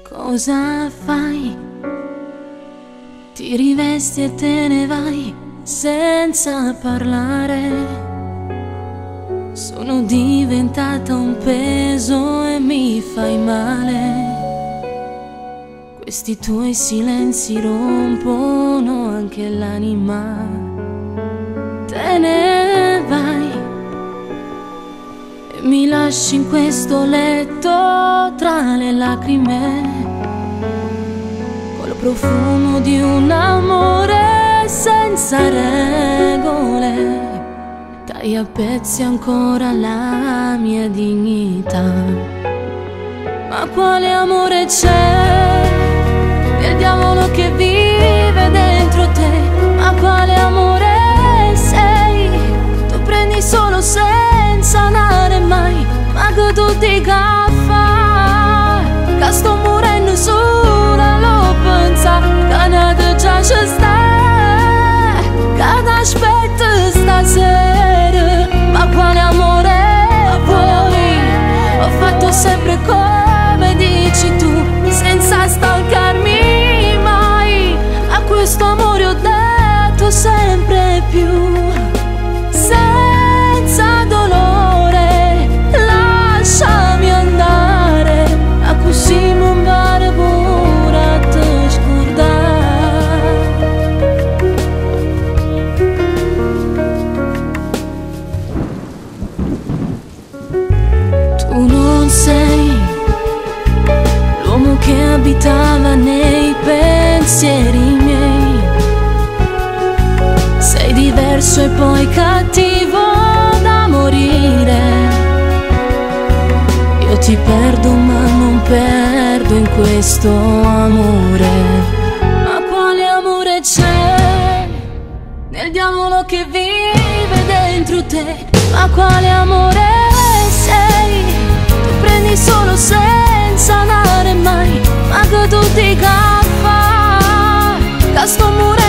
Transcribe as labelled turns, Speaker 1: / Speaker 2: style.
Speaker 1: Cosa fai? Ti rivesti e te ne vai senza parlare. Sono diventata un peso e mi fai male. Questi tuoi silenzi rompono anche l'anima. Te ne vai e mi lasci in questo letto tra le lacrime, col profumo di un amore senza regole. Dai a pezzi ancora la mia dignità. Ma quale amore c'è nel diavolo che vive dentro te? Ma quale amore sei? Tu prendi solo senza andare mai. Ma che tu ti gaffa, che sto morendo sola, lo pensa, che nada già ci sta, che t'aspetta stasera. Ma quale amore vuoi? Ho fatto sempre come dici tu, senza stalcarmi mai. A questo amore ho dato sempre più, senza dolore. Lasciami andare, a così non vale pure a te scordare. Tu non sei l'uomo che abitava nei pensieri miei. Sei diverso e poi cattivo da morire. Io ti perdo ma non perdo in questo amore. Ma quale amore c'è nel diavolo che vive dentro te? Ma quale amore sei? Tu prendi solo senza andare mai. Ma che tu ti gaffa, che sto morendo